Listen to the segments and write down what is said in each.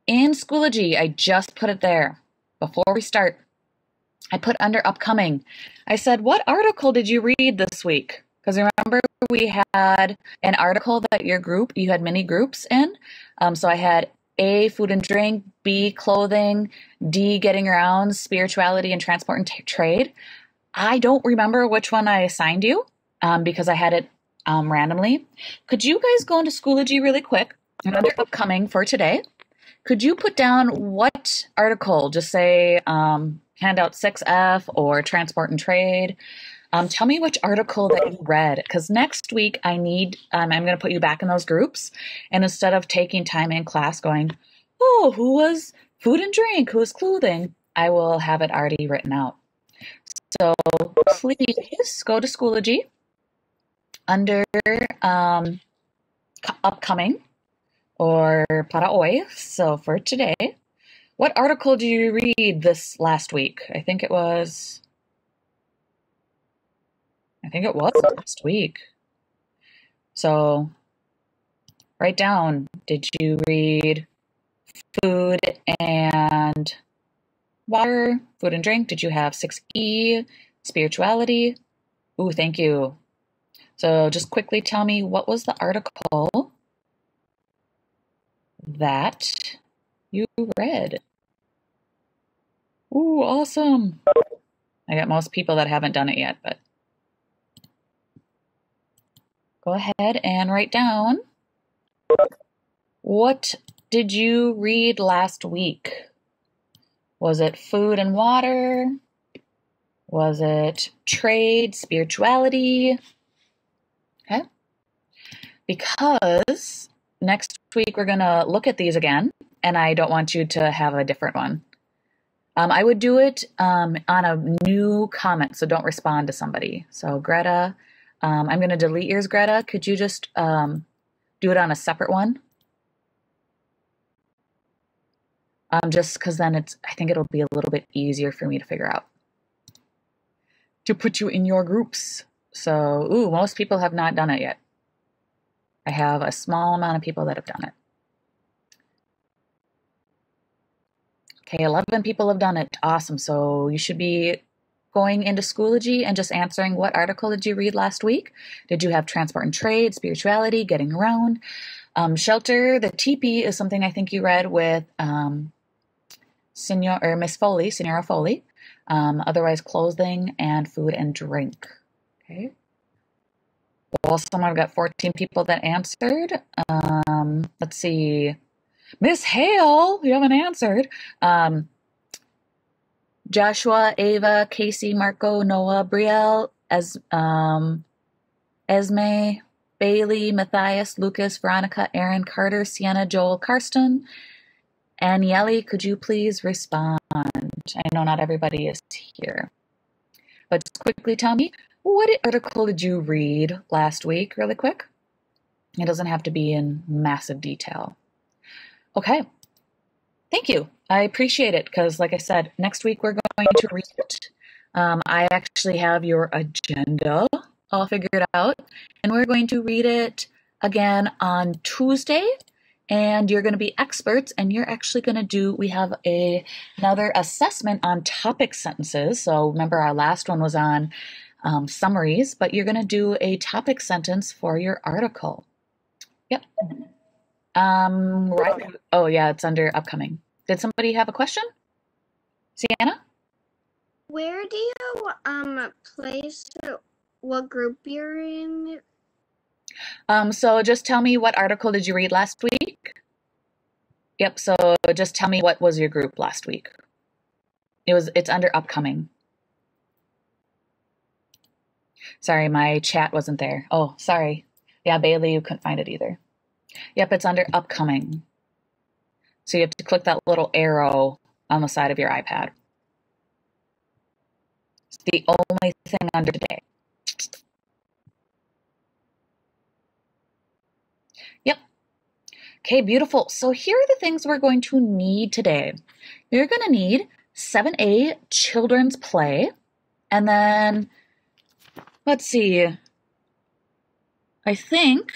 in Schoology, I just put it there before we start. I put under upcoming. I said, what article did you read this week? Because remember, we had an article that you had many groups in. So I had A, food and drink, B, clothing, D, getting around, spirituality and transport and trade. I don't remember which one I assigned you because I had it randomly. Could you guys go into Schoology really quick and under upcoming for today? Could you put down what article? Just say handout 6F or transport and trade. Tell me which article that you read, because next week I'm going to put you back in those groups. And instead of taking time in class going, oh, who was food and drink, who was clothing, I will have it already written out. So please go to Schoology under upcoming or para hoy. So for today, what article did you read this last week? I think it was last week. So write down, did you read food and water, food and drink? Did you have 6E, spirituality? Ooh, thank you. So just quickly tell me, what was the article that you read? Ooh, awesome. I got most people that haven't done it yet, but go ahead and write down, what did you read last week? Was it food and water? Was it trade, spirituality? Okay. Because next week we're going to look at these again, and I don't want you to have a different one. I would do it on a new comment, so don't respond to somebody. So Greta, I'm going to delete yours, Greta. Could you just do it on a separate one? Just because then I think it'll be a little bit easier for me to figure out. To put you in your groups. So, most people have not done it yet. I have a small amount of people that have done it. Okay, 11 people have done it. Awesome. So you should be going into Schoology and just answering, what article did you read last week? Did you have transport and trade, spirituality, getting around? Shelter, the teepee is something I think you read with Miss Foley, Senora Foley. Otherwise, clothing and food and drink. Okay. Well, someone got 14 people that answered. Let's see. Miss Hale, you haven't answered. Joshua, Ava, Casey, Marco, Noah, Brielle, Esme, Bailey, Matthias, Lucas, Veronica, Aaron, Carter, Sienna, Joel, Karsten, and Yeli, could you please respond? I know not everybody is here. But just quickly tell me, what article did you read last week, really quick? It doesn't have to be in massive detail. Okay. Thank you. I appreciate it because, like I said, next week we're going to read it. I actually have your agenda all figured out, and we're going to read it again on Tuesday. And you're going to be experts, and you're actually going to we have another assessment on topic sentences. So remember, our last one was on summaries, but you're going to do a topic sentence for your article. Yep. Right. Oh, yeah, it's under upcoming. Did somebody have a question? Sienna? Where do you place what group you're in? So just tell me, what article did you read last week? Yep, so just tell me, what was your group last week? It's under upcoming. Sorry, my chat wasn't there. Oh, sorry. Yeah, Bailey, you couldn't find it either. Yep, it's under upcoming. So you have to click that little arrow on the side of your iPad. It's the only thing under today. Yep. Okay, beautiful. So here are the things we're going to need today. You're going to need 7A children's play. And then, let's see. I think,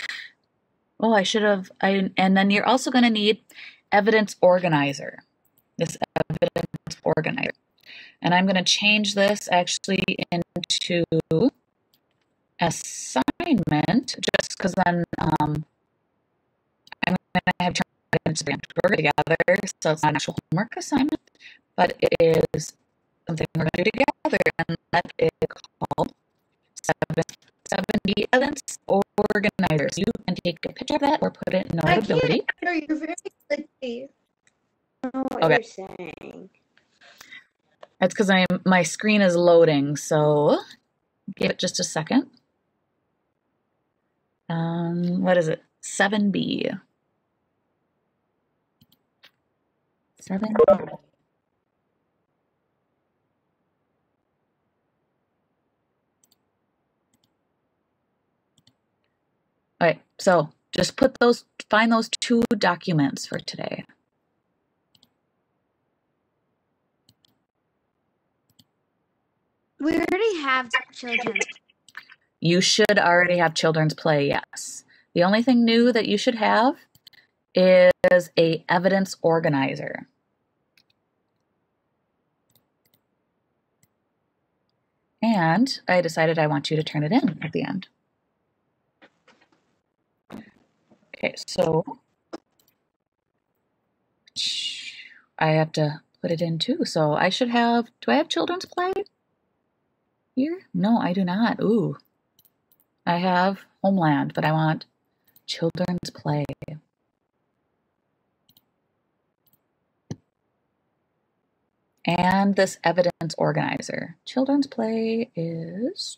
and then you're also going to need evidence organizer. This evidence organizer. And I'm going to change this actually into assignment, just because then I'm going to have evidence together, so it's not an actual homework assignment, but it is something we're going to do together, and that is called 70 evidence organizers. You can take a picture of that or put it in Notability. You're very glitchy. I know what you're saying. That's because my screen is loading, so give it just a second. What is it? 7B. 7. All right, so just find those 2 documents for today. We already have children's. You should already have children's play, yes. The only thing new that you should have is a evidence organizer. And I decided I want you to turn it in at the end. Okay, so I have to put it in too. So I should have, do I have children's play here? No, I do not. Ooh. I have Homeland, but I want children's play. And this evidence organizer. Children's play is...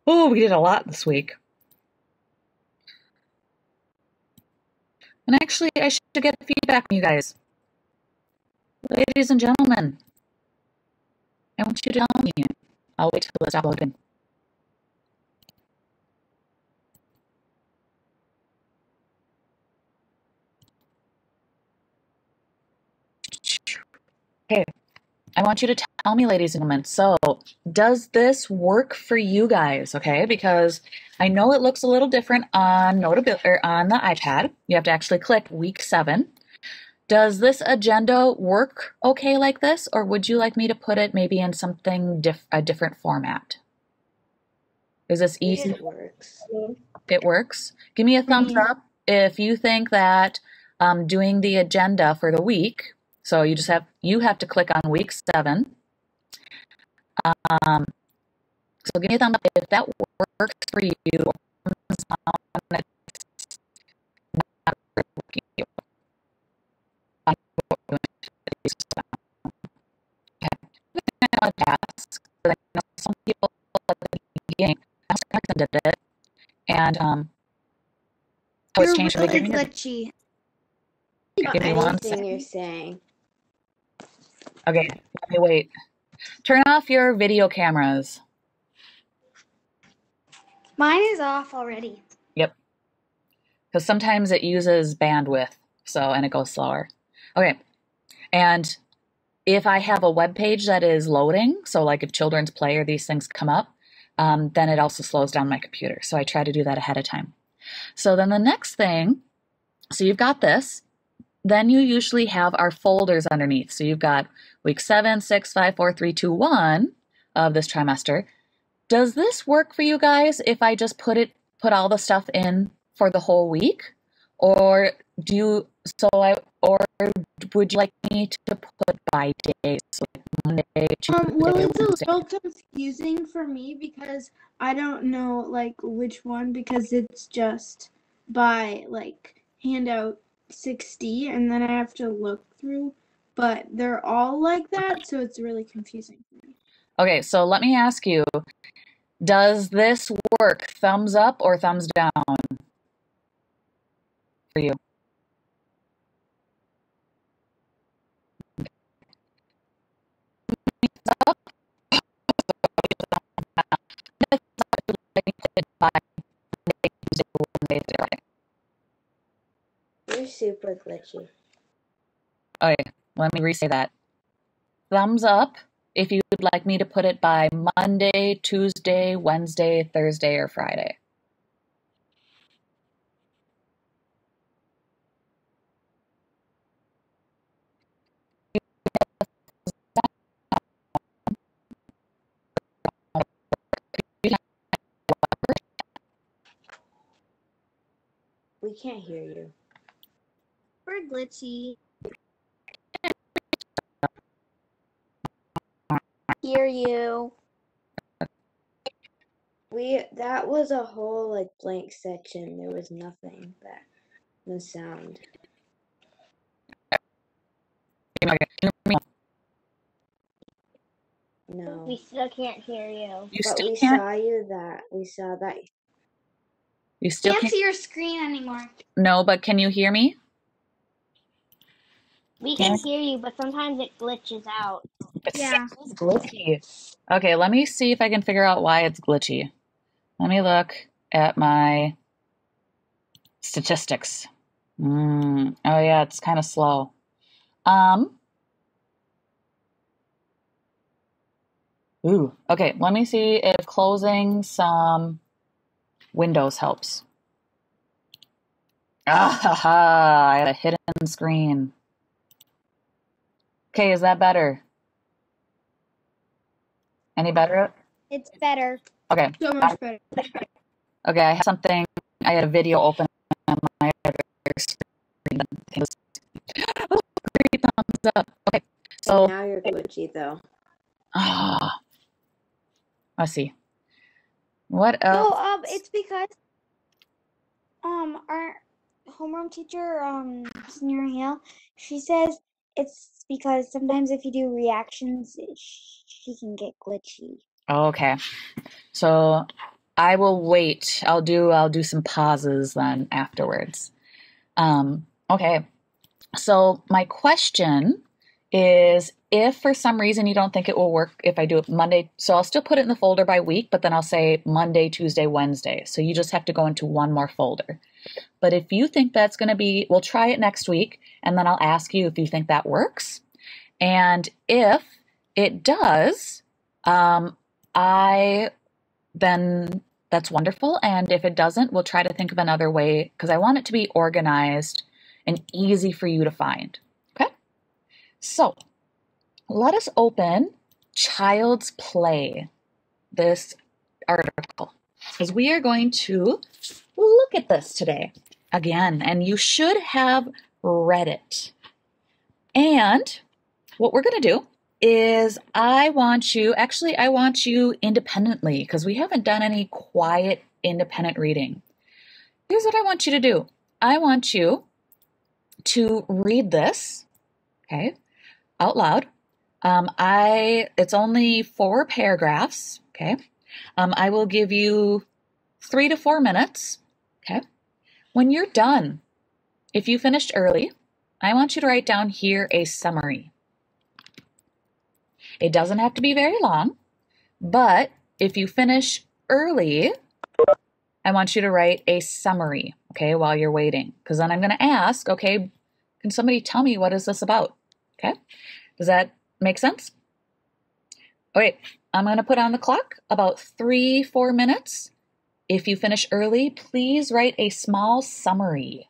Oh, we did a lot this week. And actually, I should get feedback from you guys. Ladies and gentlemen, I want you to tell me. I'll wait till it's uploaded. Okay, I want you to tell me, ladies and gentlemen, so does this work for you guys, okay? Because I know it looks a little different on Notability or on the iPad. You have to actually click week 7. Does this agenda work okay like this, or would you like me to put it maybe in something a different format? Is this easy? It works. It works? Give me a thumbs up if you think that doing the agenda for the week. So you have to click on week 7. So give me a thumbs up if that works for you. Or it's not working. I know some people at the beginning did it, and I was changed You're to the really beginning. glitchy. Give me one Anything second. you're saying. Okay, let me wait. Turn off your video cameras. Mine is off already. Yep. Because sometimes it uses bandwidth, and it goes slower. Okay, and if I have a web page that is loading, so like if children's play or these things come up, then it also slows down my computer. So I try to do that ahead of time. So then the next thing, so you've got this. Then you usually have our folders underneath. So you've got week 7, 6, 5, 4, 3, 2, 1 of this trimester. Does this work for you guys if I just put all the stuff in for the whole week? Or would you like me to put by days? So like Monday, Tuesday, Well, it's a Wednesday? little confusing for me because I don't know like which one, because it's just by like handout 60 and then I have to look through, but they're all like that, so it's really confusing for me. Okay, so let me ask you, does this work thumbs up or thumbs down for you? You're super glitchy. Okay, let me re-say that. Thumbs up if you would like me to put it by Monday, Tuesday, Wednesday, Thursday, or Friday. we can't hear you. We're glitchy. Hear you. That was a whole like blank section. There was nothing that no sound. No. We still can't hear you. You But still we can't? saw that. You still Can't can't? see your screen anymore. No, but can you hear me? We can hear you, but sometimes it glitches out. It Yeah. sounds glitchy. Okay, let me see if I can figure out why it's glitchy. Let me look at my statistics. Oh yeah, it's kind of slow. Okay, let me see if closing some windows helps. I had a hidden screen. Okay, is that better? Any better? It's better. Okay. So much better. Okay, I had something. I had a video open on my other screen. It was 3 thumbs up. Okay, so Now you're glitchy though. let's see. What else? No, it's because our homeroom teacher, Senior Hale, she says it's because sometimes if you do reactions, she can get glitchy. Okay, so I will wait. I'll do some pauses then afterwards. Okay, so my question is, if for some reason you don't think it will work if I do it Monday, so I'll still put it in the folder by week, but then I'll say Monday, Tuesday, Wednesday. So you just have to go into one more folder. But if you think that's going to be, we'll try it next week, and then I'll ask you if you think that works. And if it does, then that's wonderful. And if it doesn't, we'll try to think of another way, because I want it to be organized and easy for you to find. Okay? So let us open Child's Play, this article, because we are going to look at this today again, and you should have read it. And what we're going to do is I want you independently, because we haven't done any quiet independent reading. Here's what I want you to do. I want you to read this, okay, out loud. It's only 4 paragraphs, okay? I will give you 3 to 4 minutes, okay? When you're done, if you finished early, I want you to write down here a summary. It doesn't have to be very long, but if you finish early, I want you to write a summary, okay, while you're waiting. Because then I'm going to ask, okay, can somebody tell me what is this about? Okay, does that make sense? Okay, I'm going to put on the clock about 3-4 minutes. If you finish early, please write a small summary.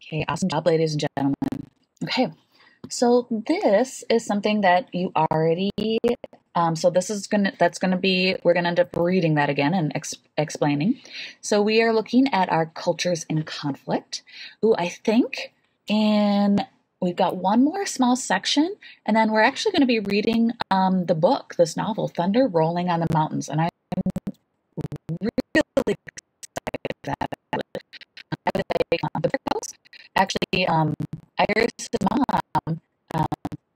Okay, awesome job, ladies and gentlemen. Okay, so this is something that you already, so this is we're gonna end up reading that again and explaining. So we are looking at our cultures in conflict. Ooh, I think we've got one more small section, and then we're actually going to be reading the book, this novel, Thunder Rolling on the Mountains, and I'm really excited for that. The book actually, Iris' mom,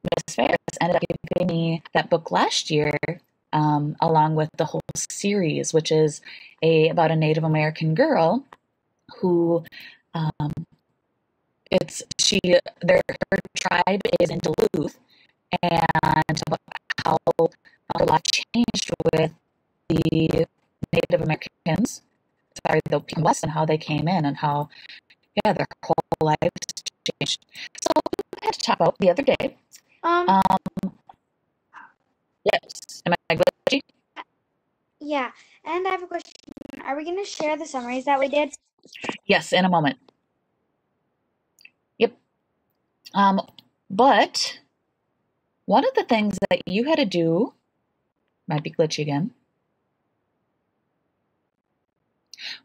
Miss Ferris, ended up giving me that book last year, along with the whole series, which is about a Native American girl who, her tribe is in Duluth, and about how her life changed with the Native Americans, the West, and how they came in, and how, yeah, their whole lives changed. So we had to talk about the other day. Yes, am I glitchy? Yeah, and I have a question. Are we going to share the summaries that we did? Yes, in a moment. Yep. But one of the things that you had to do, might be glitchy again.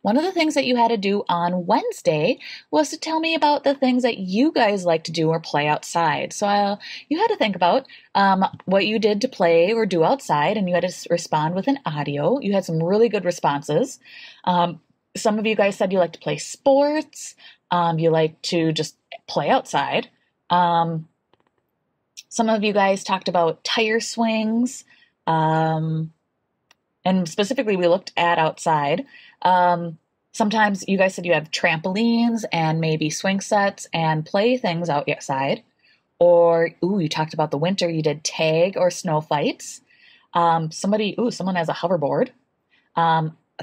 One of the things that you had to do on Wednesday was to tell me about the things that you guys like to do or play outside. So you had to think about what you did to play or do outside, and you had to respond with an audio. You had some really good responses. Some of you guys said you like to play sports. You like to just play outside. Some of you guys talked about tire swings. And specifically, we looked at outside. Sometimes you guys said you have trampolines and maybe swing sets and play things outside. Or, you talked about the winter. You did tag or snow fights. Someone has a hoverboard.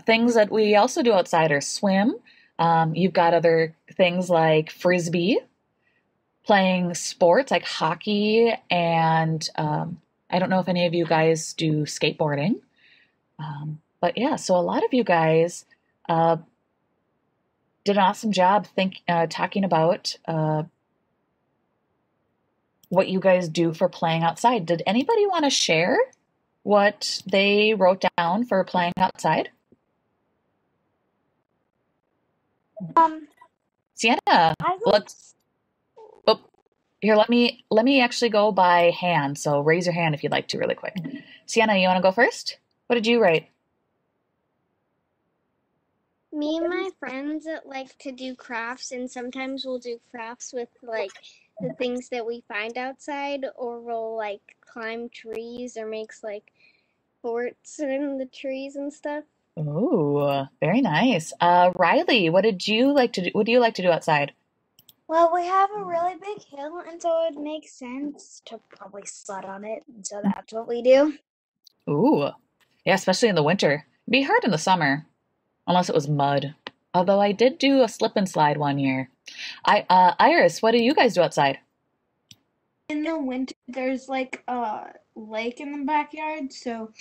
Things that we also do outside are swim. You've got other things like frisbee, playing sports like hockey, and I don't know if any of you guys do skateboarding. But yeah, so a lot of you guys did an awesome job talking about what you guys do for playing outside. Did anybody want to share what they wrote down for playing outside? Sienna, here, let me actually go by hand. So raise your hand if you'd like to really quick. Sienna, you want to go first? What did you write? Me and my friends like to do crafts, and sometimes we'll do crafts with like the things that we find outside, or we'll like climb trees or makes like forts in the trees and stuff. Oh, very nice. Riley, what do you like to do outside? Well, we have a really big hill, and so it makes sense to probably sled on it, and so that's what we do. Ooh, yeah, especially in the winter. It'd be hard in the summer, unless it was mud. Although I did do a slip and slide one year. Iris, what do you guys do outside? In the winter, there's like a lake in the backyard, so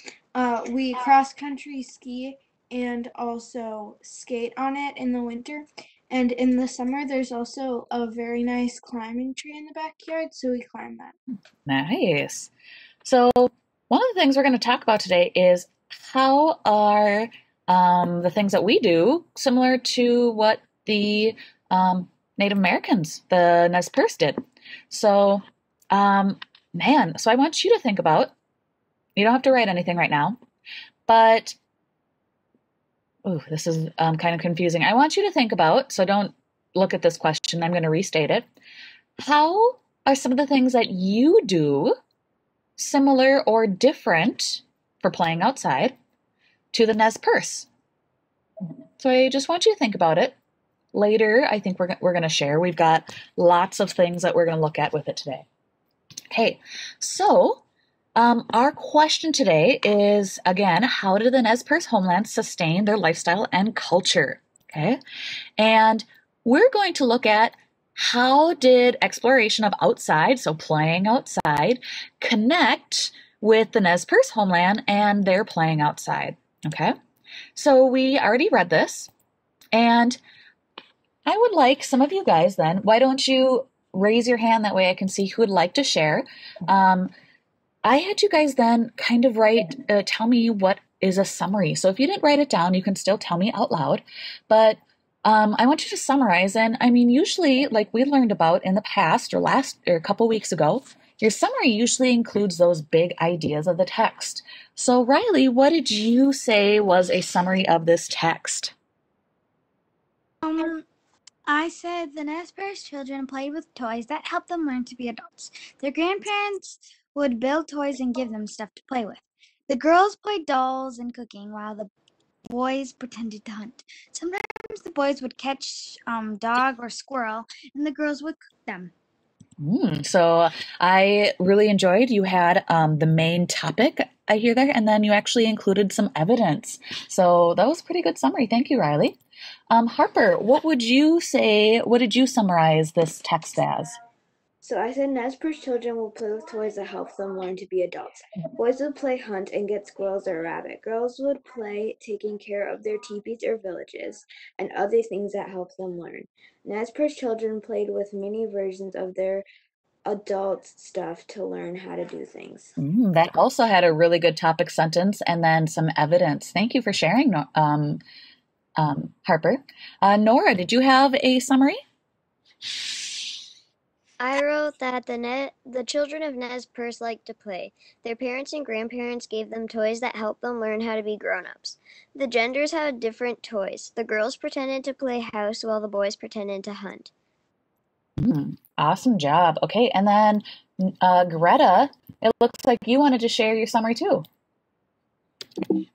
we cross-country ski and also skate on it in the winter. And in the summer, there's also a very nice climbing tree in the backyard, so we climb that. Nice. So one of the things we're going to talk about today is how are the things that we do similar to what the Native Americans, the Nez Perce, did. So, so I want you to think about, you don't have to write anything right now, but this is kind of confusing. I want you to think about, so don't look at this question, I'm going to restate it. How are some of the things that you do similar or different for playing outside to the Nez Perce? So I just want you to think about it. Later, I think we're going to share. We've got lots of things that we're going to look at with it today. Okay, so our question today is, again, how did the Nez Perce homeland sustain their lifestyle and culture? Okay, and we're going to look at how did exploration of outside, so playing outside, connect with the Nez Perce homeland and their playing outside. Okay, so we already read this, and I would like some of you guys then, why don't you raise your hand, that way I can see who would like to share. I had you guys then kind of tell me what is a summary. So if you didn't write it down, you can still tell me out loud, but I want you to summarize. And I mean, usually like we learned about in the past or a couple weeks ago, your summary usually includes those big ideas of the text. So Riley, what did you say was a summary of this text? I said the Nesper's children played with toys that helped them learn to be adults. Their grandparents would build toys and give them stuff to play with. The girls played dolls and cooking while the boys pretended to hunt. Sometimes the boys would catch dog or squirrel and the girls would cook them. So I really enjoyed, you had the main topic, I hear there, and then you actually included some evidence. So that was a pretty good summary. Thank you, Riley. Harper, what did you summarize this text as? So I said Nesper's children will play with toys that help them learn to be adults. Boys would play hunt and get squirrels or a rabbit. Girls would play taking care of their teepees or villages and other things that help them learn. Nesper's children played with many versions of their adult stuff to learn how to do things. That also had a really good topic sentence and then some evidence. Thank you for sharing, Harper. Nora, did you have a summary? I wrote that the children of Nez Perce liked to play. Their parents and grandparents gave them toys that helped them learn how to be grown-ups. The genders had different toys. The girls pretended to play house while the boys pretended to hunt. Awesome job. Okay, and then Greta, it looks like you wanted to share your summary too.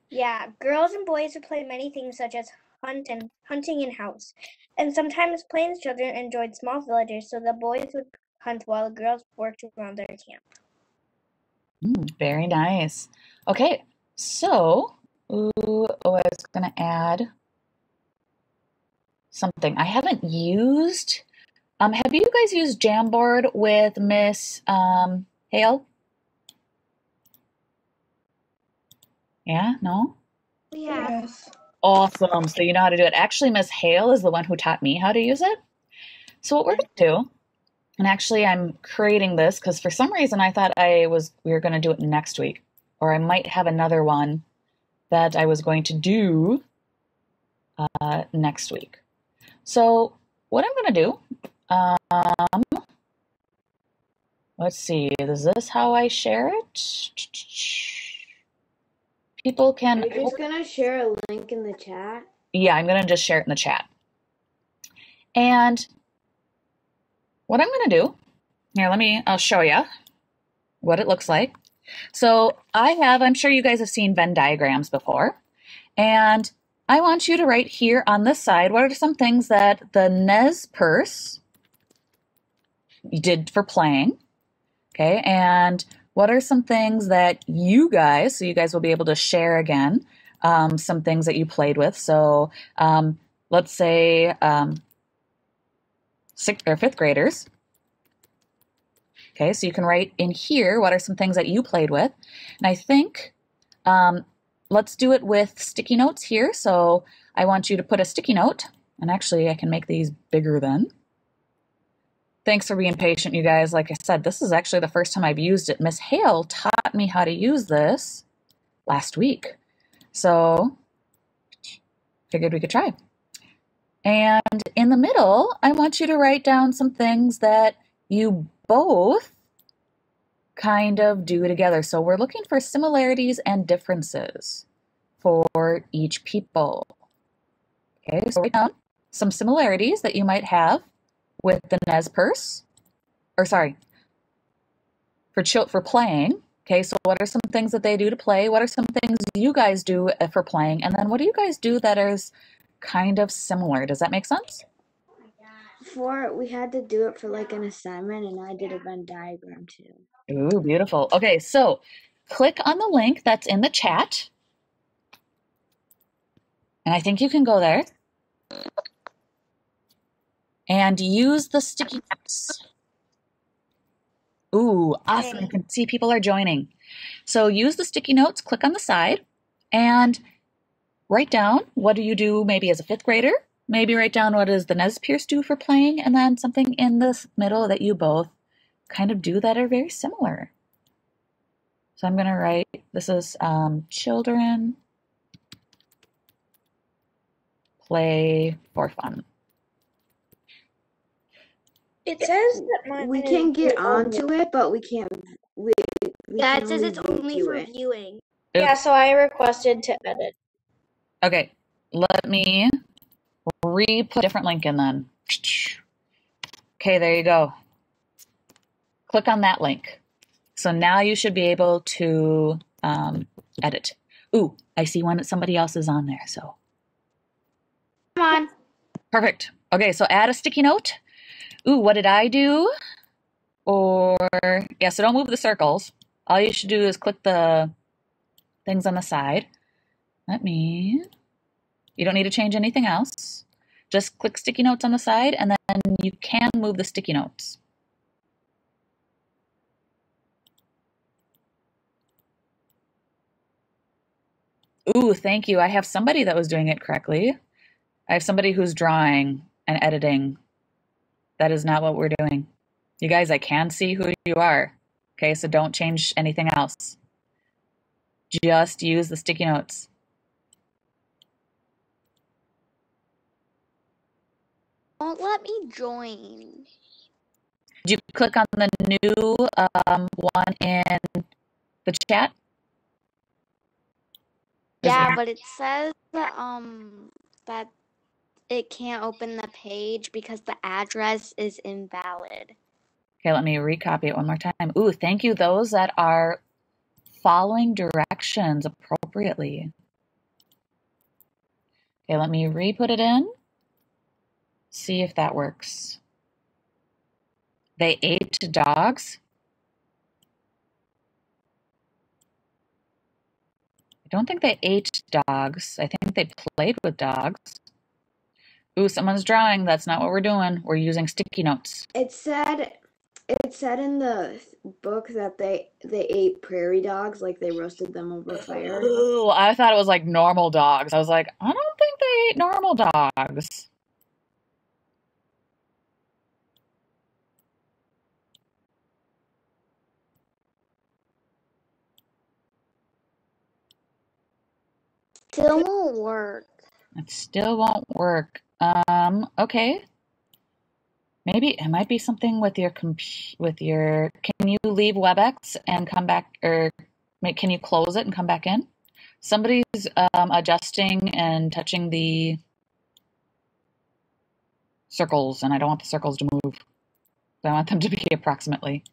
Yeah, girls and boys would play many things such as hunting and house. And sometimes Plains children enjoyed small villages, so the boys would hunt while the girls worked around their camp. Very nice. Okay, so I was going to add something. I haven't used. Have you guys used Jamboard with Miss Hale? Yeah, no? Yeah. Yes. Awesome. So you know how to do it. Actually, Miss Hale is the one who taught me how to use it. So what we're going to do, and actually I'm creating this because for some reason I thought we were going to do it next week, or I might have another one that I was going to do next week. So what I'm going to do, let's see, is this how I share it? People can. Are you just going to share a link in the chat? Yeah, I'm going to just share it in the chat. And what I'm going to do, here, I'll show you what it looks like. So I'm sure you guys have seen Venn diagrams before. And I want you to write here on this side, what are some things that the Nez Perce did for playing? Okay, and what are some things that you guys will be able to share again, some things that you played with. So let's say 6th or 5th graders. Okay, so you can write in here, what are some things that you played with? And I think, let's do it with sticky notes here. So I want you to put a sticky note, and actually I can make these bigger then. Thanks for being patient, you guys. Like I said, this is actually the first time I've used it. Miss Hale taught me how to use this last week. So figured we could try. And in the middle, I want you to write down some things that you both kind of do together. So we're looking for similarities and differences for each people. Okay, so write down some similarities that you might have with the Nez Perce, for playing. Okay, so what are some things that they do to play? What are some things you guys do for playing? And then what do you guys do that is kind of similar? Does that make sense? Before, we had to do it for like an assignment, and I did a Venn diagram too. Ooh, beautiful. Okay, so click on the link that's in the chat. And I think you can go there. And use the sticky notes. Ooh, awesome. I can see people are joining. So use the sticky notes, click on the side, and write down what do you do maybe as a 5th grader, maybe write down what does the Nez Perce do for playing, and then something in this middle that you both kind of do that are very similar. So I'm going to write, this is children play for fun. It says that mine We can get onto it, but we can't. We Yeah, can it says it's only view for it. viewing. Oops. Yeah, so I requested to edit. Okay, let me put a different link in then. Okay, there you go. Click on that link. So now you should be able to edit. Ooh, I see one that somebody else is on there, so. Come on. Perfect. Okay, so add a sticky note. Ooh, what did I do? Or, yeah, so don't move the circles. All you should do is click the things on the side. You don't need to change anything else. Just click sticky notes on the side, and then you can move the sticky notes. Ooh, thank you. I have somebody that was doing it correctly. I have somebody who's drawing and editing. That is not what we're doing. You guys, I can see who you are. Okay, so don't change anything else. Just use the sticky notes. Won't let me join. Did you click on the new one in the chat? Yeah, but it says that it can't open the page because the address is invalid. Okay, let me recopy it one more time. Ooh, thank you, those that are following directions appropriately. Okay, let me re-put it in. See if that works. They ate dogs. I don't think they ate dogs. I think they played with dogs. Ooh, someone's drawing. That's not what we're doing. We're using sticky notes. It said in the book that they ate prairie dogs, like they roasted them over fire. Ooh, I thought it was like normal dogs. I was like, I don't think they ate normal dogs. Still won't work. It still won't work. Okay. Maybe it might be something with your can you leave WebEx and come back, or can you close it and come back in? Somebody's adjusting and touching the circles, and I don't want the circles to move. I want them to be approximately.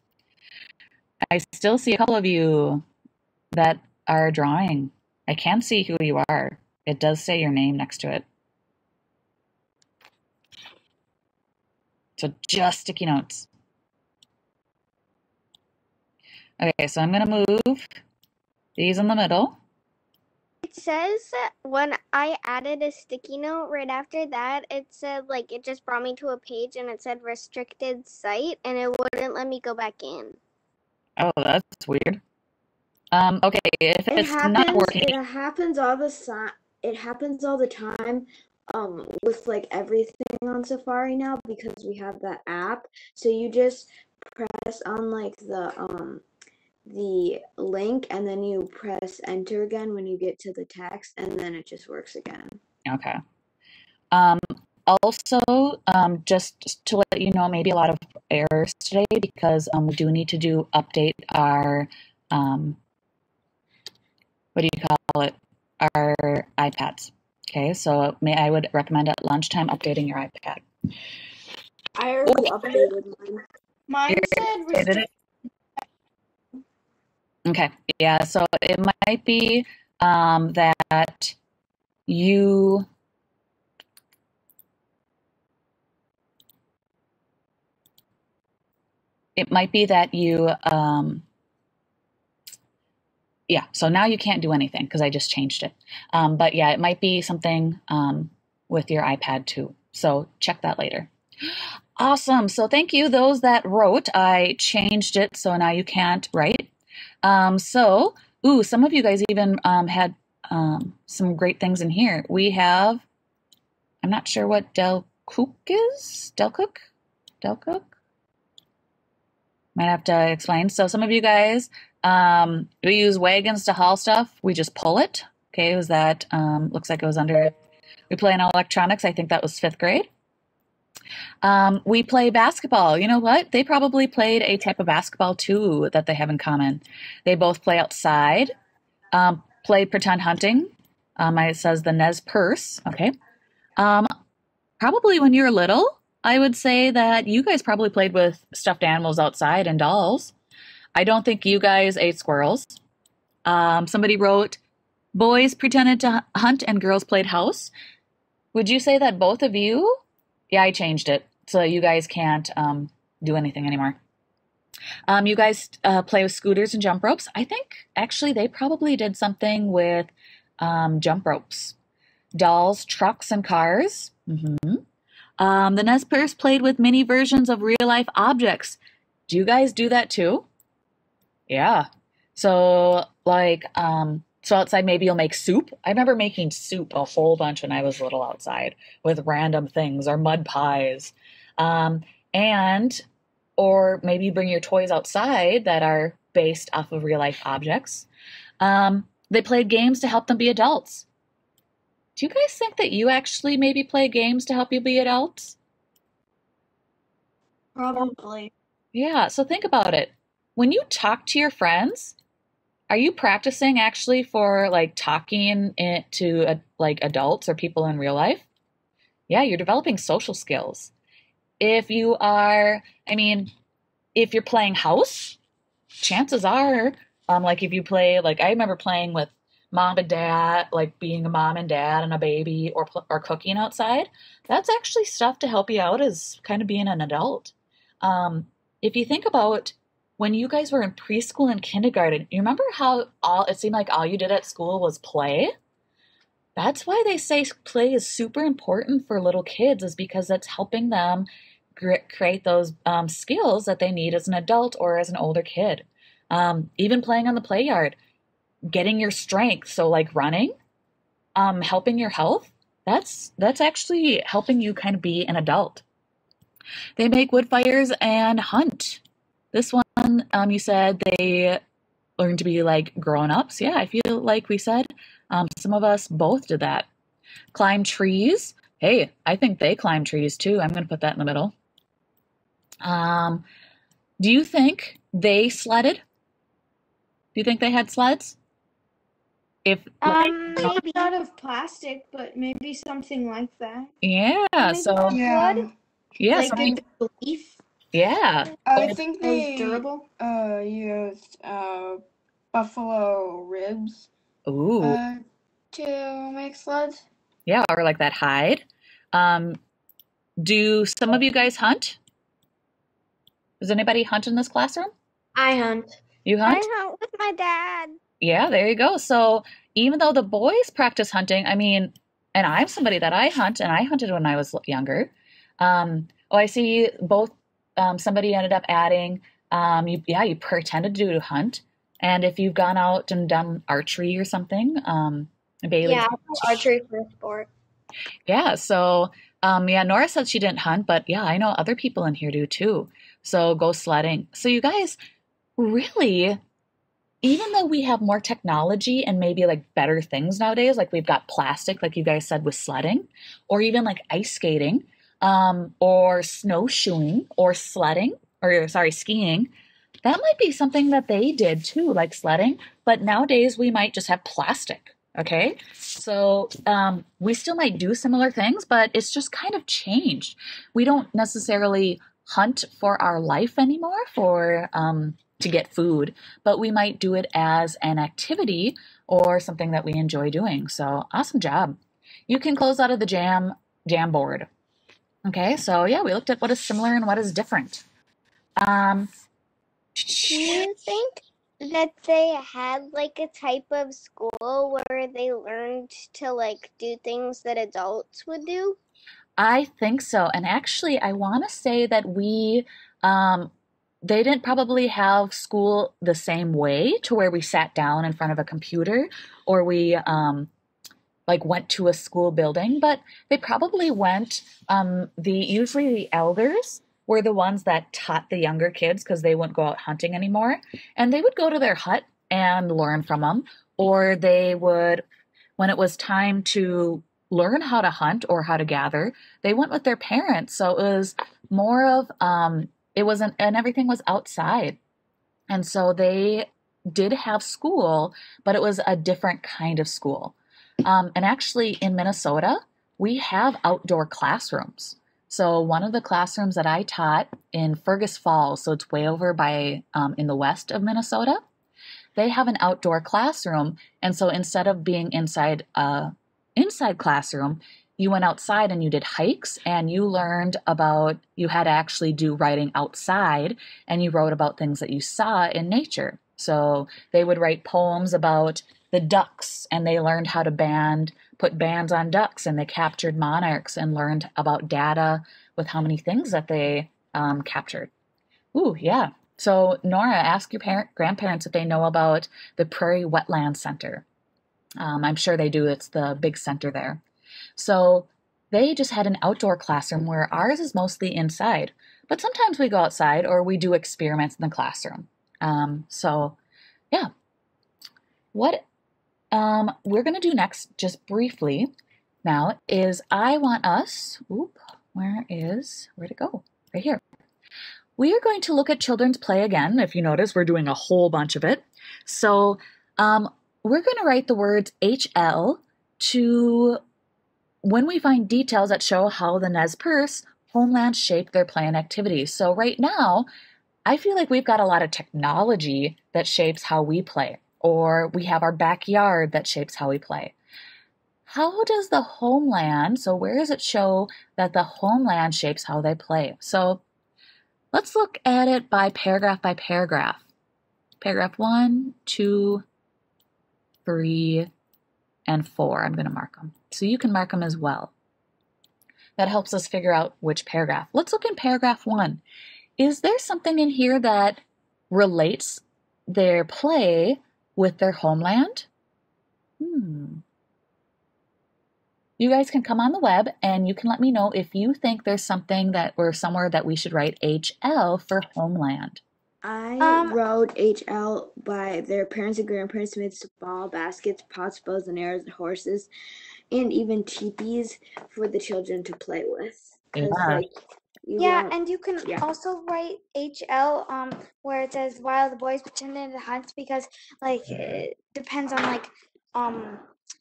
I still see a couple of you that are drawing. I can see who you are. It does say your name next to it. So just sticky notes. Okay, so I'm going to move these in the middle. It says that when I added a sticky note right after that, it said, like, it just brought me to a page and it said restricted site, and it wouldn't let me go back in. Oh, that's weird. Okay, if it's not working, it happens all the time. With like everything on Safari now, because we have that app. So you just press on like the link, and then you press enter again when you get to the text, and then it just works again. Okay. Also, just to let you know, maybe a lot of errors today because we do need to update our what do you call it? Our iPads. Okay, so I would recommend at lunchtime updating your iPad. I already updated mine. Mine said restricted. Okay, yeah, so it might be that you yeah, so now you can't do anything because I just changed it. But yeah, it might be something with your iPad too. So check that later. Awesome. So thank you, those that wrote. I changed it so now you can't write. Some of you guys even had some great things in here. We have I'm not sure what Del Cook is. Del Cook? Might have to explain. So some of you guys, we use wagons to haul stuff. We just pull it. Okay, was that, looks like it was under, we play in electronics. I think that was 5th grade. We play basketball. You know what? They probably played a type of basketball too that they have in common. They both play outside, play pretend hunting. It says the Nez Perce. Okay. Probably when you were little, I would say that you guys probably played with stuffed animals outside and dolls. I don't think you guys ate squirrels. Somebody wrote, boys pretended to hunt and girls played house. Would you say that both of you? Yeah, I changed it so you guys can't do anything anymore. You guys play with scooters and jump ropes. I think actually they probably did something with jump ropes. Dolls, trucks, and cars. The Nez Perce played with mini versions of real life objects. Do you guys do that too? Yeah. So like, so outside maybe you'll make soup. I remember making soup a whole bunch when I was little outside with random things or mud pies. Or maybe you bring your toys outside that are based off of real life objects. They played games to help them be adults. Do you guys think that you actually maybe play games to help you be adults? Probably. Yeah, so think about it. When you talk to your friends, are you practicing actually for like talking to like adults or people in real life? Yeah, you're developing social skills. If you are, if you're playing house, chances are, like if you play, like I remember playing with mom and dad, like being a mom and dad and a baby or cooking outside. That's actually stuff to help you out as kind of being an adult. If you think about when you guys were in preschool and kindergarten, you remember how it seemed like all you did at school was play? That's why they say play is super important for little kids, is because it's helping them create those skills that they need as an adult or as an older kid. Even playing on the play yard, getting your strength. So like running, helping your health, that's actually helping you kind of be an adult. They make wood fires and hunt. This one, you said they learn to be like grown-ups. Yeah, I feel like we said some of us both did that. Climb trees. Hey, I think they climb trees too. I'm going to put that in the middle. Do you think they sledded? Do you think they had sleds? Maybe out of plastic, but maybe something like that. Yeah. Maybe So wood? yeah. Like a leaf. Yeah. I think They durable. Used buffalo ribs Ooh. to make sleds. Yeah, or like that hide. Do some of you guys hunt? Does anybody hunt in this classroom? I hunt. You hunt? I hunt with my dad. Yeah, there you go. So even though the boys practice hunting, and I'm somebody that I hunt, and I hunted when I was younger. I see both. Somebody ended up adding, you pretended to hunt. And if you've gone out and done archery or something, Bailey. Yeah, archery for a sport. Yeah, so, Nora said she didn't hunt, but yeah, I know other people in here do too. So go sledding. So you guys, really, even though we have more technology and maybe like better things nowadays, like we've got plastic, like you guys said with sledding, or even like ice skating, or snowshoeing, or skiing, that might be something that they did too, like sledding, but nowadays we might just have plastic. Okay, so we still might do similar things, but it's just kind of changed. We don't necessarily hunt for our life anymore to get food, but we might do it as an activity or something that we enjoy doing. So awesome job. You can close out of the jam board. Okay, so yeah, we looked at what is similar and what is different. Do you think that they had like a type of school where they learned to like do things that adults would do? I think so. And actually, I want to say that they didn't probably have school the same way to where we sat down in front of a computer or we like went to a school building, but they probably went, usually the elders were the ones that taught the younger kids because they wouldn't go out hunting anymore. And they would go to their hut and learn from them, or they would, when it was time to learn how to hunt or how to gather, they went with their parents. So it was more of, it wasn't, and everything was outside. And so they did have school, but it was a different kind of school. And actually in Minnesota, we have outdoor classrooms. So one of the classrooms that I taught in Fergus Falls, so it's way over by in the west of Minnesota, they have an outdoor classroom. And so instead of being inside classroom, you went outside and you did hikes and you learned about, you had to actually do writing outside and you wrote about things that you saw in nature. So they would write poems about the ducks and they learned how to put bands on ducks, and they captured monarchs and learned about data with how many things that they captured. Ooh, yeah. So Nora, ask your grandparents if they know about the Prairie Wetland Center. I'm sure they do. It's the big center there. So they just had an outdoor classroom where ours is mostly inside. But sometimes we go outside or we do experiments in the classroom. So yeah. What we're going to do next, just briefly now, is I want us, where'd it go? Right here. We are going to look at children's play again. If you notice, we're doing a whole bunch of it. So we're going to write the words HL to when we find details that show how the Nez Perce homelands shape their play and activities. So right now, I feel like we've got a lot of technology that shapes how we play, or we have our backyard that shapes how we play. How does the homeland, so where does it show that the homeland shapes how they play? So let's look at it by paragraph by paragraph. Paragraph 1, 2, 3, and 4. I'm going to mark them. So you can mark them as well. That helps us figure out which paragraph. Let's look in paragraph 1. Is there something in here that relates their play with their homeland? You guys can come on the web and you can let me know if you think there's something that or somewhere that we should write HL for homeland. I wrote HL by their parents and grandparents made small baskets, pots, bows, and arrows, and horses, and even teepees for the children to play with. And you can also write HL where it says while the boys pretended to hunt, because it depends on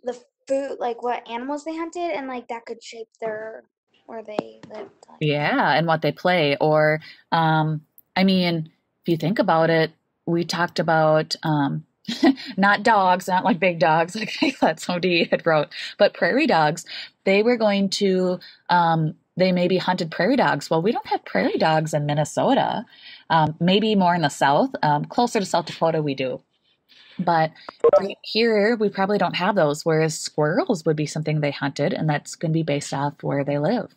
the food, what animals they hunted, and that could shape where they lived. Yeah, and what they play. Or if you think about it, we talked about not dogs, not like big dogs like that somebody had wrote, but prairie dogs. They were going to they maybe hunted prairie dogs. Well, we don't have prairie dogs in Minnesota. Maybe more in the south. Closer to South Dakota, we do. But right here, we probably don't have those, whereas squirrels would be something they hunted, and that's going to be based off where they live.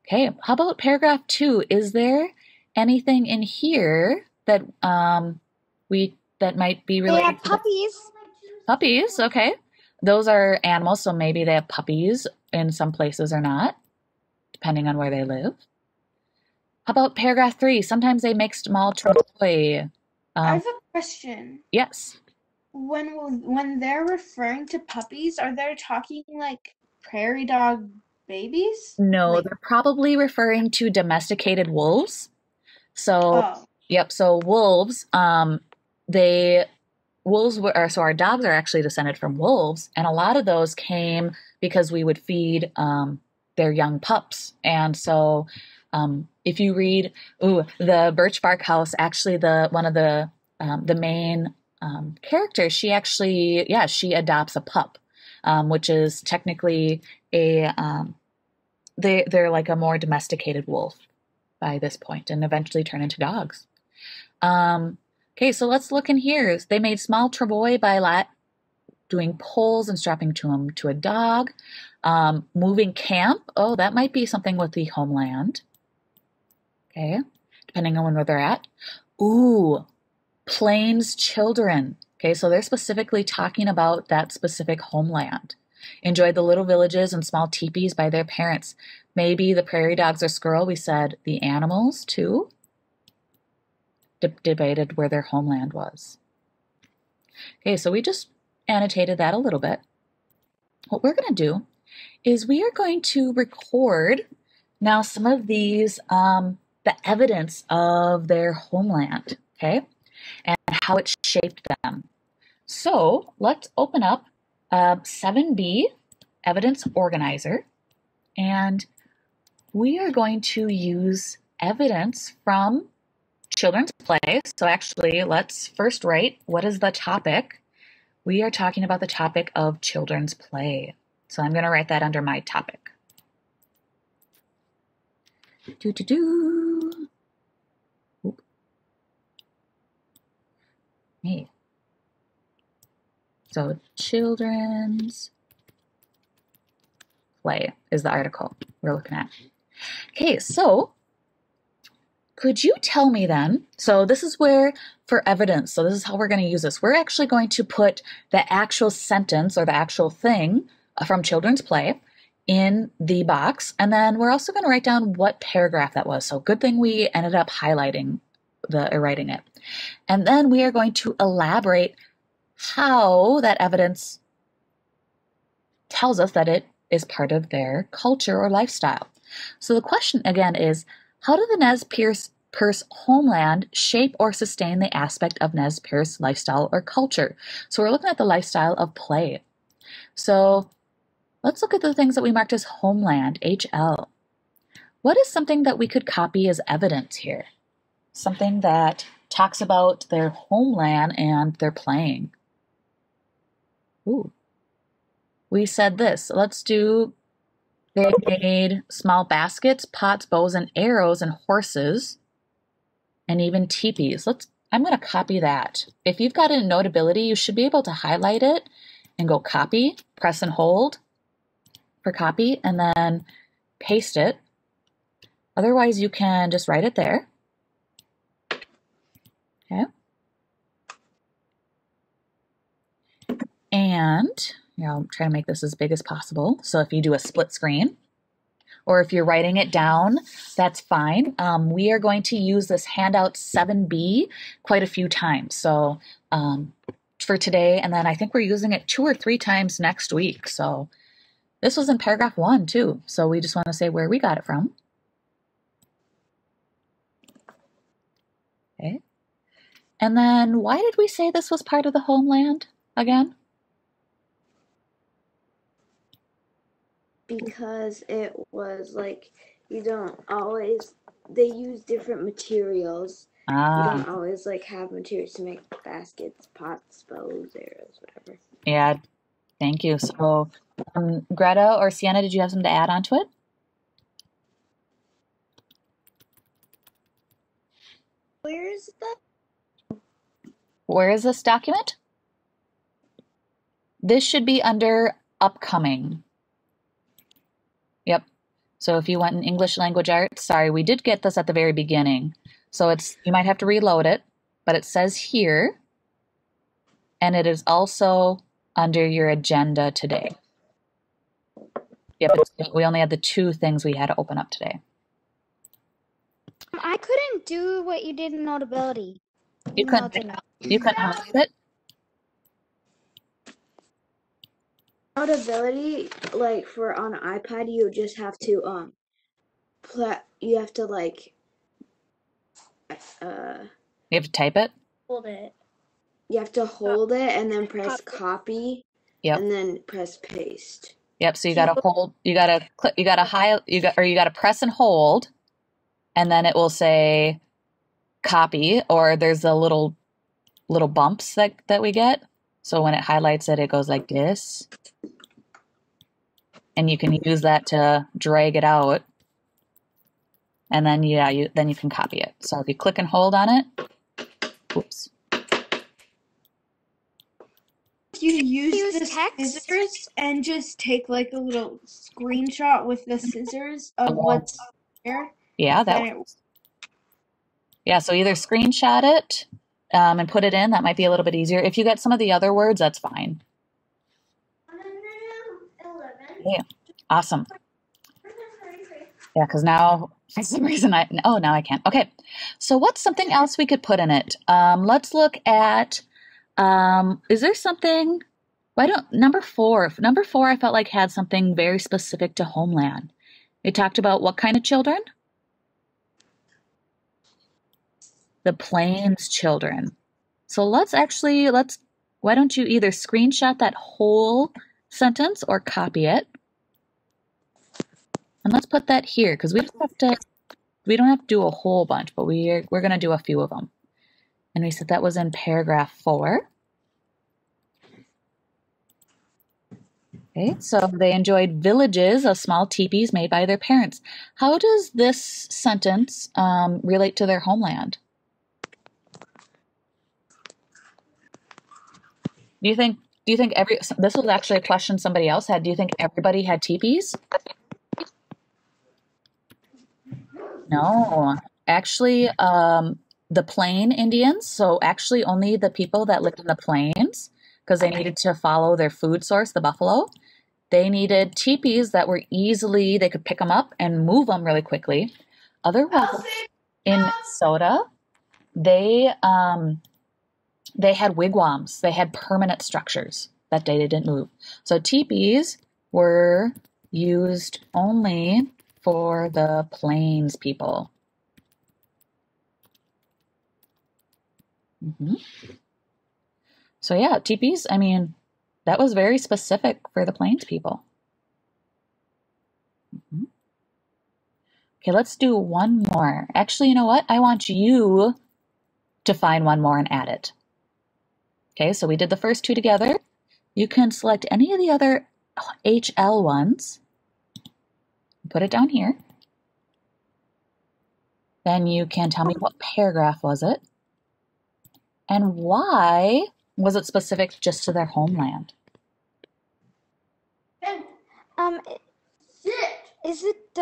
Okay, how about paragraph 2? Is there anything in here that that might be related? They have puppies. Puppies, okay. Those are animals, so maybe they have puppies in some places or not, depending on where they live. How about paragraph 3? Sometimes they make small toy. I have a question. Yes. When they're referring to puppies, are they talking like prairie dog babies? No, they're probably referring to domesticated wolves. So, yep. So wolves, so our dogs are actually descended from wolves, and a lot of those came because we would feed their young pups. And so, if you read, the Birch Bark House, actually one of the main characters, she actually, she adopts a pup, which is technically they're like a more domesticated wolf by this point, and eventually turn into dogs. Okay, so let's look in here. They made small travois by doing poles and strapping them to a dog. Moving camp. Oh, that might be something with the homeland. Okay, depending on where they're at. Plains children. Okay, so they're specifically talking about that specific homeland. Enjoyed the little villages and small teepees by their parents. Maybe the prairie dogs or squirrel. We said the animals too. Debated where their homeland was. Okay, so we just annotated that a little bit. What we're going to do is we are going to record now some of these, the evidence of their homeland, okay, and how it shaped them. So let's open up 7B, Evidence Organizer, and we are going to use evidence from children's play. So actually, let's first write, what is the topic? We are talking about the topic of children's play. So I'm going to write that under my topic. Oop. Me. So children's play is the article we're looking at. Okay, so could you tell me then, so this is where, for evidence, so this is how we're going to use this. We're actually going to put the actual sentence or the actual thing from children's play in the box, and then we're also going to write down what paragraph that was. So good thing we ended up highlighting writing it. And then we are going to elaborate how that evidence tells us that it is part of their culture or lifestyle. So the question again is, how did the Nez Perce homeland shape or sustain the aspect of Nez Perce lifestyle or culture? So we're looking at the lifestyle of play. So let's look at the things that we marked as homeland, HL. What is something that we could copy as evidence here? Something that talks about their homeland and their playing. Ooh. We said this. Let's do, they made small baskets, pots, bows, and arrows, and horses, and even teepees. I'm going to copy that. If you've got it in Notability, you should be able to highlight it and go copy, press and hold for copy, and then paste it. Otherwise, you can just write it there. Okay. And I'll try to make this as big as possible. So if you do a split screen, or if you're writing it down, that's fine. We are going to use this handout 7B quite a few times. So for today, and then I think we're using it 2 or 3 times next week. So this was in paragraph 1 too. So we just want to say where we got it from. Okay. And then why did we say this was part of the homeland again? Because it was like, you don't always, they use different materials. You don't always like have materials to make baskets, pots, bows, arrows, whatever. Yeah, thank you. So Greta or Sienna, did you have something to add on to it? Where is that? Where is this document? This should be under upcoming. Yep. So if you went in English language arts, sorry, we did get this at the very beginning. So you might have to reload it, but it says here, and it is also under your agenda today. Yep, we only had the 2 things we had to open up today. I couldn't do what you did in Notability. You couldn't highlight it? Notability, like for on an iPad, you just have to you have to like You have to type it? Hold it. You have to hold it and then press copy. Yep. And then press paste. Yep, so you gotta hold, you gotta click, you gotta press and hold, and then it will say copy, or there's a little bumps that we get. So when it highlights it, it goes like this. And you can use that to drag it out. And then, then you can copy it. So if you click and hold on it, oops. You use the scissors and just take like a little screenshot with the scissors of what's there. Yeah, yeah, so either screenshot it and put it in. That might be a little bit easier. If you get some of the other words, that's fine. Okay, awesome. Yeah, because now for some reason now I can't. Okay, so what's something else we could put in it? Let's look at, is there something, why don't, number four, I felt like had something very specific to homeland. We talked about what kind of children? The Plains children. So why don't you either screenshot that whole sentence or copy it? And let's put that here because we don't have to do a whole bunch, but we're going to do a few of them. And we said that was in paragraph 4. Okay, so they enjoyed villages of small teepees made by their parents. How does this sentence relate to their homeland? Do you think this was actually a question somebody else had. Do you think everybody had teepees? No, actually, the Plain Indians, so actually only the people that lived in the plains, because they needed to follow their food source, the buffalo, they needed teepees that were they could pick them up and move them really quickly. Otherwise, in Minnesota, they had wigwams. They had permanent structures that they didn't move. So teepees were used only for the plains people. So yeah, teepees, I mean, that was very specific for the plains people. Okay, let's do one more. Actually, you know what? I want you to find one more and add it. Okay, so we did the first 2 together. You can select any of the other HL ones. Put it down here. Then you can tell me what paragraph was it and why was it specific just to their homeland? Is it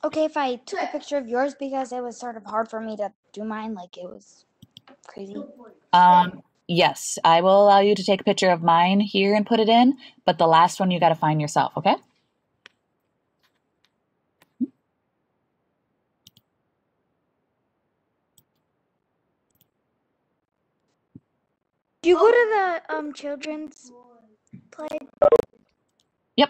okay if I took a picture of yours because it was sort of hard for me to do mine, like it was crazy? Yes, I will allow you to take a picture of mine here and put it in, but the last one you got to find yourself, okay? Do you go to the children's play? Yep.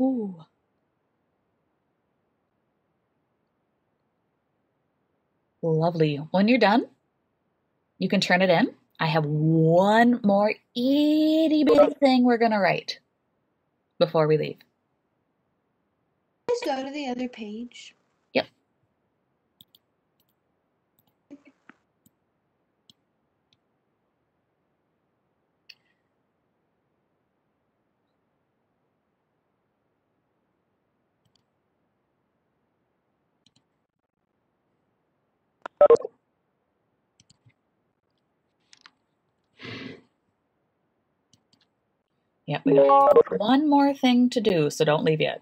Ooh. Lovely. When you're done, you can turn it in. I have one more itty bitty thing we're going to write before we leave. Let's go to the other page. Yep. Yep, we have one more thing to do, so don't leave yet.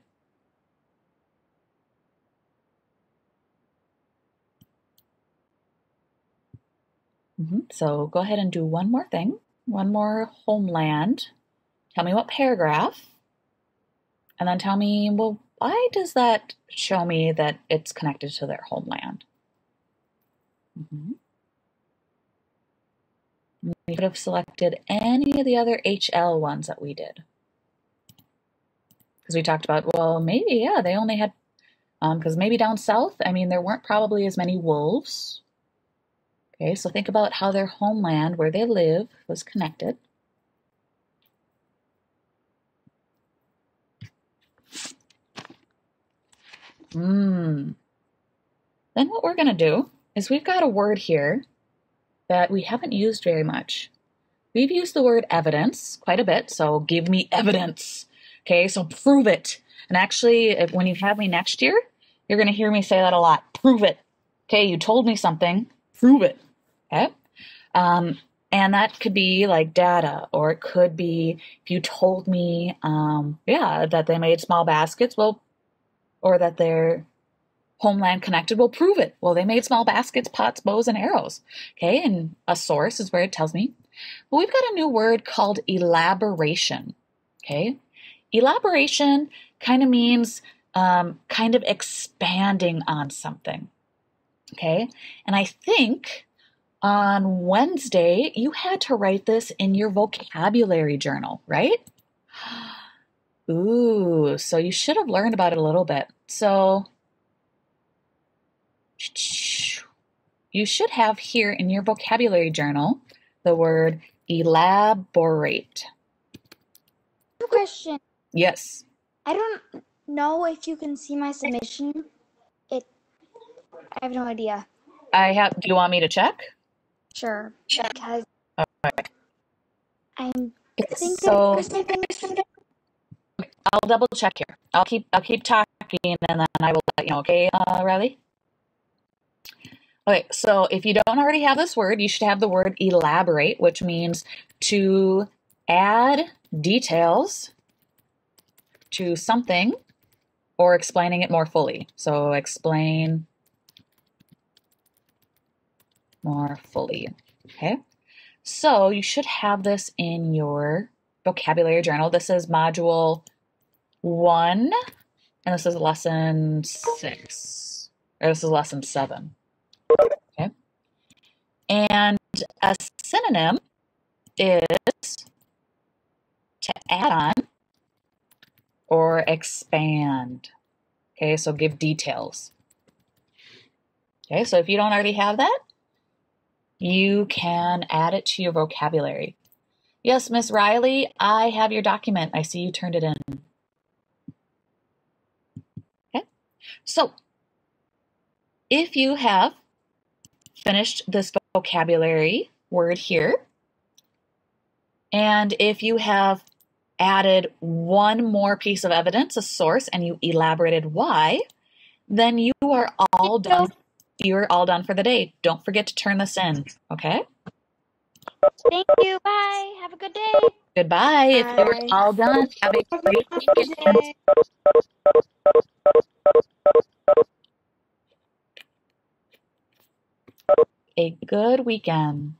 So go ahead and do one more thing, one more homeland. Tell me what paragraph, and then tell me, well, why does that show me that it's connected to their homeland? We could have selected any of the other HL ones that we did. Because we talked about, well, maybe, yeah, they only had, because maybe down south, I mean, there weren't probably as many wolves. Okay, so think about how their homeland, where they live, was connected. Then what we're going to do is we've got a word here that we haven't used very much. We've used the word evidence quite a bit, so give me evidence. Okay, so prove it. And actually, when you have me next year, you're going to hear me say that a lot. Prove it. Okay, you told me something. Prove it. Okay. And that could be like data, or it could be if you told me, that they made small baskets, well, or that they're homeland connected, will prove it. Well, they made small baskets, pots, bows, and arrows. Okay, and a source is where it tells me. But we've got a new word called elaboration. Okay, elaboration kind of means kind of expanding on something. Okay, and I think on Wednesday, you had to write this in your vocabulary journal, right? Ooh, so you should have learned about it a little bit. So you should have here in your vocabulary journal the word elaborate. Question. Yes. I don't know if you can see my submission. I have no idea. Do you want me to check? Sure. Because All right. I think So there's something. I'll double check here. I'll keep talking, and then I will let you know. Okay, Riley? Okay, so if you don't already have this word, you should have the word elaborate, which means to add details to something or explaining it more fully. So explain more fully. Okay, so you should have this in your vocabulary journal. This is module 1, and this is lesson 6, or this is lesson 7. Okay, and a synonym is to add on or expand. Okay, so give details. Okay, so if you don't already have that, you can add it to your vocabulary. Yes, Miss Riley, I have your document. I see you turned it in. Okay, so if you have finished this vocabulary word here, and if you have added one more piece of evidence, a source, and you elaborated why, then you are all done. You're all done for the day. Don't forget to turn this in, okay? Thank you. Bye. Have a good day. Goodbye. If you're Bye. all done, have a great weekend. A good weekend.